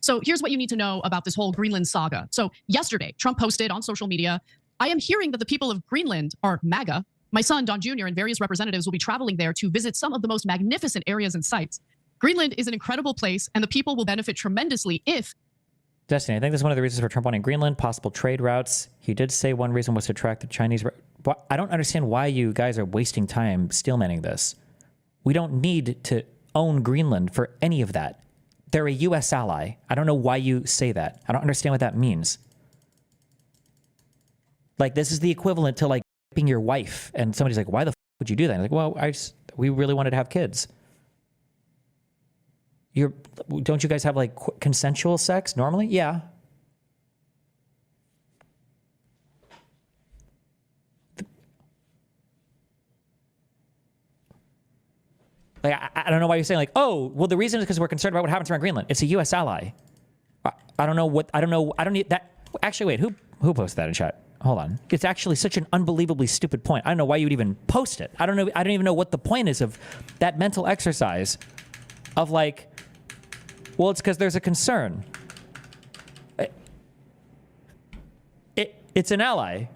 So here's what you need to know about this whole Greenland saga. So yesterday, Trump posted on social media, I am hearing that the people of Greenland are MAGA. My son, Don Jr., and various representatives will be traveling there to visit some of the most magnificent areas and sites. Greenland is an incredible place, and the people will benefit tremendously if... Destiny, I think this is one of the reasons for Trump wanting Greenland, possible trade routes. He did say one reason was to attract the Chinese... I don't understand why you guys are wasting time steelmanning this. We don't need to own Greenland for any of that. They're a U.S. ally. I don't know why you say that. I don't understand what that means. Like, this is the equivalent to, like, raping your wife, and somebody's like, why the f would you do that? I'm like, well, we really wanted to have kids. Don't you guys have, like, consensual sex normally? Yeah. Like, I don't know why you're saying, like, oh, well, the reason is because we're concerned about what happens around Greenland. It's a U.S. ally. I don't need that. Actually, wait, who posted that in chat? Hold on. It's actually such an unbelievably stupid point. I don't know why you would even post it. I don't even know what the point is of that mental exercise of, like, well, it's because there's a concern. It's an ally.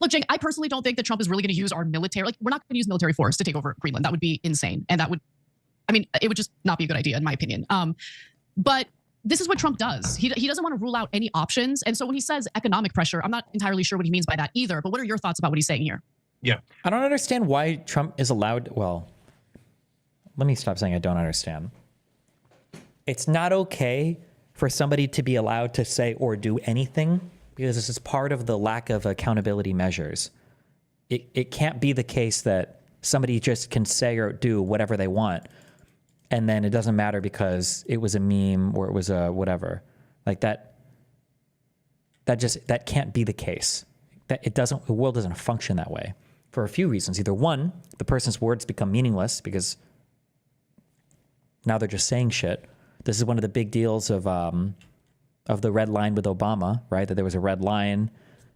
Look, Jake, I personally don't think that Trump is really going to use our military. Like, we're not going to use military force to take over Greenland. That would be insane. And that would, I mean, it would just not be a good idea, in my opinion. But this is what Trump does. He doesn't want to rule out any options. And so when he says economic pressure, I'm not entirely sure what he means by that either. But what are your thoughts about what he's saying here? Yeah. I don't understand why Trump is allowed. Well, let me stop saying I don't understand. It's not okay for somebody to be allowed to say or do anything because this is part of the lack of accountability measures. It can't be the case that somebody just can say or do whatever they want and then it doesn't matter because it was a meme or it was a whatever. Like that can't be the case. The world doesn't function that way for a few reasons. Either one, the person's words become meaningless because now they're just saying shit. This is one of the big deals of the red line with Obama, right? That there was a red line.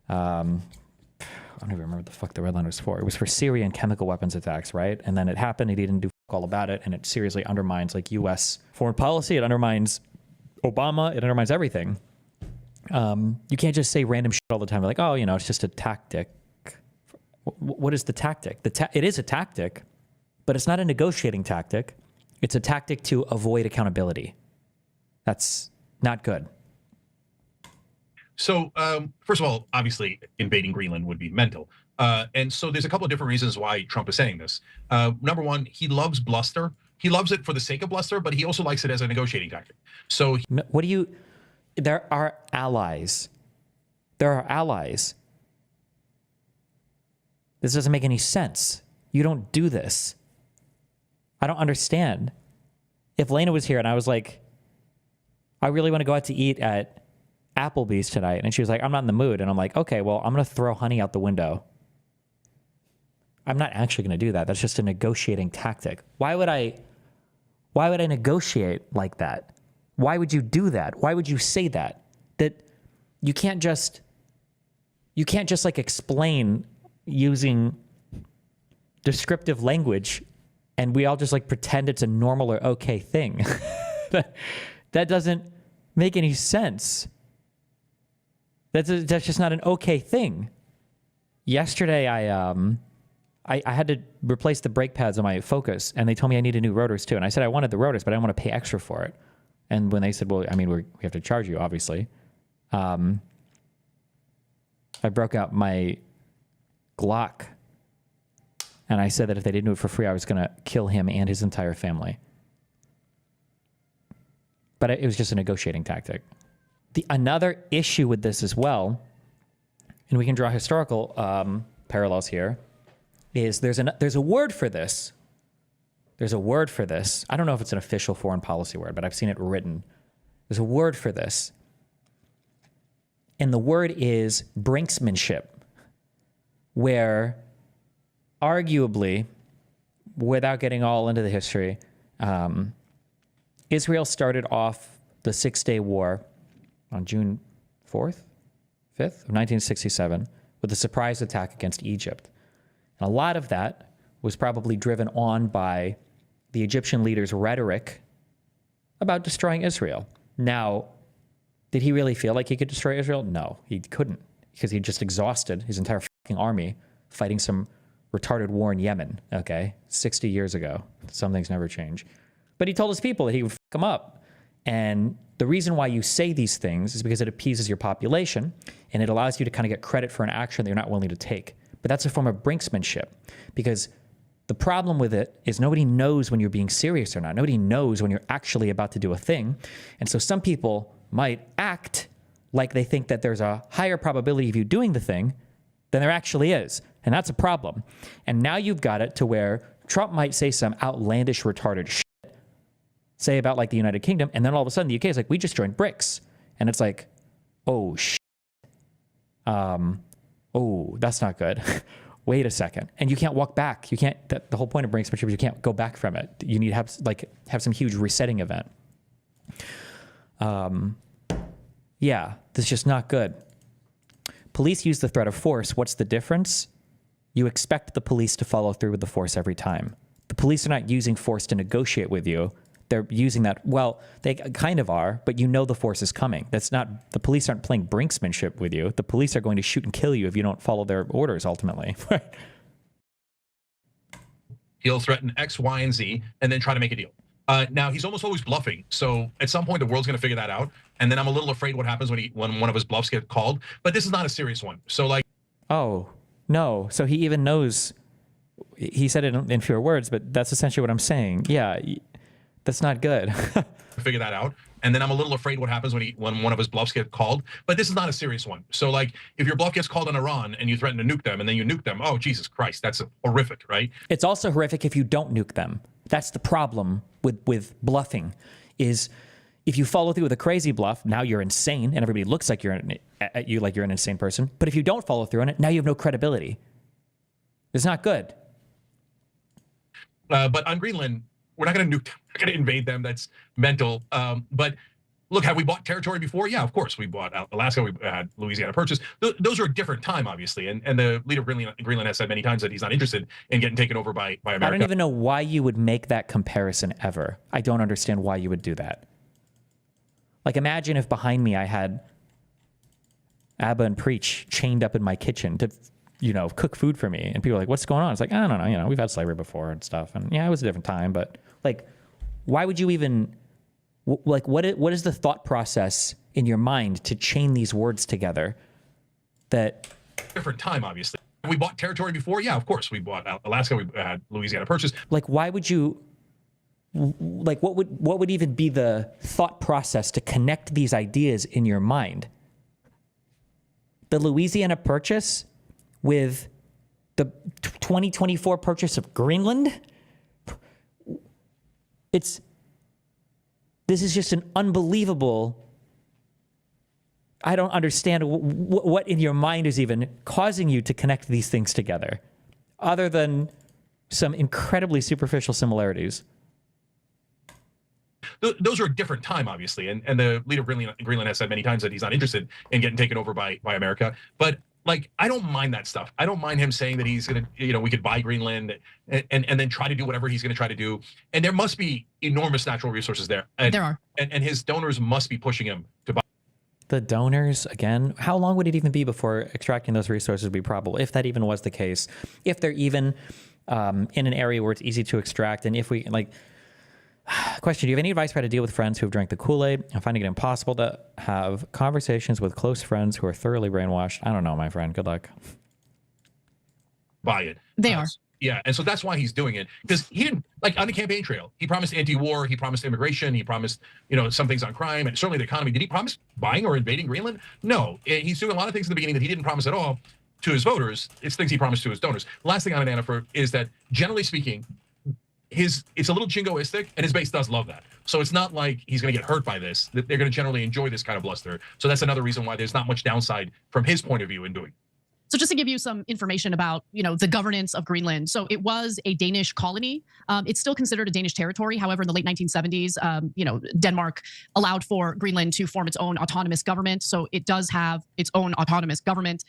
I don't even remember what the fuck the red line was for. It was for Syrian chemical weapons attacks, right? And then it happened. He didn't do all about it, and it seriously undermines like U.S. foreign policy. It undermines Obama. It undermines everything. You can't just say random shit all the time. Like, oh, you know, it's just a tactic. What is the tactic? It is a tactic, but it's not a negotiating tactic. It's a tactic to avoid accountability. That's not good. So, first of all, obviously, invading Greenland would be mental. And so there's a couple of different reasons why Trump is saying this. Number one, he loves bluster. He loves it for the sake of bluster, but he also likes it as a negotiating tactic. So there are allies. There are allies. This doesn't make any sense. You don't do this. I don't understand. If Lena was here and I was like, I really want to go out to eat at Applebee's tonight. And she was like, I'm not in the mood. And I'm like, okay, well, I'm going to throw honey out the window. I'm not actually going to do that. That's just a negotiating tactic. Why would I negotiate like that? Why would you do that? Why would you say that? That you can't just like explain using descriptive language and we all just like pretend it's a normal or okay thing. That doesn't make any sense. That's just not an okay thing. Yesterday, I had to replace the brake pads on my Focus, and they told me I needed new rotors too. And I said I wanted the rotors, but I didn't want to pay extra for it. And when they said, well, I mean, we have to charge you, obviously. I broke out my Glock, and I said that if they didn't do it for free, I was going to kill him and his entire family. But it was just a negotiating tactic. Another issue with this as well, and we can draw historical parallels here, is there's a word for this. There's a word for this. I don't know if it's an official foreign policy word, but I've seen it written. There's a word for this. And the word is brinksmanship, where arguably, without getting all into the history, Israel started off the Six-Day War on June 4th, 5th of 1967 with a surprise attack against Egypt. And a lot of that was probably driven on by the Egyptian leaders' rhetoric about destroying Israel. Now, did he really feel like he could destroy Israel? No, he couldn't, because he just exhausted his entire fucking army fighting some retarded war in Yemen, okay, 60 years ago. Some things never change. But he told his people that he would fuck them up. And the reason why you say these things is because it appeases your population and it allows you to kind of get credit for an action that you're not willing to take. But that's a form of brinksmanship, because the problem with it is nobody knows when you're being serious or not. Nobody knows when you're actually about to do a thing. And so some people might act like they think that there's a higher probability of you doing the thing than there actually is. And that's a problem. And now you've got it to where Trump might say some outlandish, retarded shit, say about like the United Kingdom, and then all of a sudden the UK is like, we just joined BRICS. And it's like, oh, shit. Oh, that's not good. Wait a second. And you can't walk back. You can't, the whole point of brinksmanship is you can't go back from it. You need to have some huge resetting event. Yeah, this is just not good. Police use the threat of force. What's the difference? You expect the police to follow through with the force every time. The police are not using force to negotiate with you. They're using that, well, they kind of are, but you know the force is coming. That's not, the police aren't playing brinksmanship with you. The police are going to shoot and kill you if you don't follow their orders, ultimately. He'll threaten X, Y, and Z, and then try to make a deal. Now, he's almost always bluffing. So at some point, the world's going to figure that out. And then I'm a little afraid what happens when one of his bluffs get called. But this is not a serious one. So like, oh, no. So he even knows, he said it in fewer words, but that's essentially what I'm saying. Yeah, that's not good. Figure that out. And then I'm a little afraid what happens when one of his bluffs get called. But this is not a serious one. So like, if your bluff gets called on Iran and you threaten to nuke them and then you nuke them, oh, Jesus Christ, that's horrific, right? It's also horrific if you don't nuke them. That's the problem with bluffing, is if you follow through with a crazy bluff, now you're insane and everybody looks like you're an insane person. But if you don't follow through on it, now you have no credibility. It's not good. But on Greenland, we're not going to nuke them. We're going to invade them. That's mental. But look, have we bought territory before? Yeah, of course. We bought Alaska. We had Louisiana Purchase. Those are a different time, obviously. And the leader of Greenland has said many times that he's not interested in getting taken over by America. I don't even know why you would make that comparison ever. I don't understand why you would do that. Like, imagine if behind me I had Abba and Preach chained up in my kitchen to, cook food for me. And people are like, what's going on? It's like, I don't know. We've had slavery before and stuff. And yeah, it was a different time. But like, why would you even, like, what is the thought process in your mind to chain these words together that... Different time, obviously. Have we bought territory before? Yeah, of course. We bought Alaska. We had Louisiana Purchase. Like, why would you... Like, what would even be the thought process to connect these ideas in your mind? The Louisiana Purchase with the 2024 purchase of Greenland? This is just an unbelievable... I don't understand what in your mind is even causing you to connect these things together, other than some incredibly superficial similarities. Those are a different time, obviously. And the leader of Greenland has said many times that he's not interested in getting taken over by America. But like, I don't mind that stuff. I don't mind him saying that he's going to, we could buy Greenland and then try to do whatever he's going to try to do. And there must be enormous natural resources there. And, there are. And his donors must be pushing him to buy. The donors, again, how long would it even be before extracting those resources would be probable, if that even was the case? If they're even in an area where it's easy to extract, and if we, like... Question, do you have any advice for how to deal with friends who have drank the Kool-Aid? I'm finding it impossible to have conversations with close friends who are thoroughly brainwashed. I don't know, my friend. Good luck. Buy it. They are. Yeah, and so that's why he's doing it. Because he didn't, like, on the campaign trail, he promised anti-war, he promised immigration, he promised, some things on crime, and certainly the economy. Did he promise buying or invading Greenland? No. He's doing a lot of things in the beginning that he didn't promise at all to his voters. It's things he promised to his donors. The last thing on it, Anna, is that, generally speaking, it's a little jingoistic, and his base does love that. So it's not like he's going to get hurt by this. They're going to generally enjoy this kind of bluster. So that's another reason why there's not much downside from his point of view in doing it. So just to give you some information about, the governance of Greenland. So it was a Danish colony. It's still considered a Danish territory. However, in the late 1970s, Denmark allowed for Greenland to form its own autonomous government. So it does have its own autonomous government.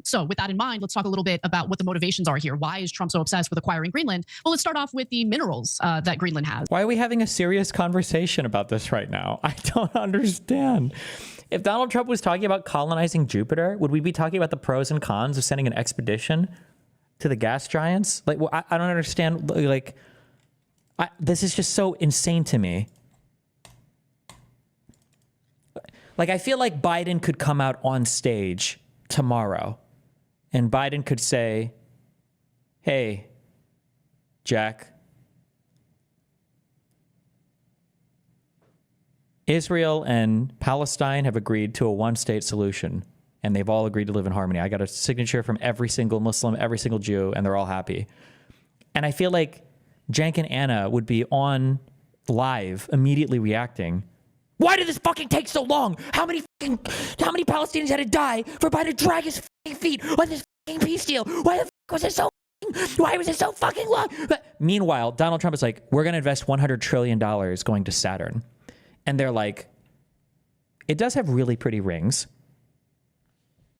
So with that in mind, let's talk a little bit about what the motivations are here. Why is Trump so obsessed with acquiring Greenland? Well, let's start off with the minerals that Greenland has. Why are we having a serious conversation about this right now? I don't understand. If Donald Trump was talking about colonizing Jupiter, would we be talking about the pros and cons of sending an expedition to the gas giants? Like, well, I don't understand. Like, this is just so insane to me. Like, I feel like Biden could come out on stage tomorrow and Biden could say, hey, Jack, Israel and Palestine have agreed to a one-state solution, and they've all agreed to live in harmony. I got a signature from every single Muslim, every single Jew, and they're all happy. And I feel like Cenk and Anna would be on live, immediately reacting. Why did this fucking take so long? How many Palestinians had to die for Biden to drag his fucking feet on this fucking peace deal? Why the fuck was it so? Why was it so fucking long? But meanwhile, Donald Trump is like, we're going to invest $100 trillion going to Saturn. And they're like, it does have really pretty rings.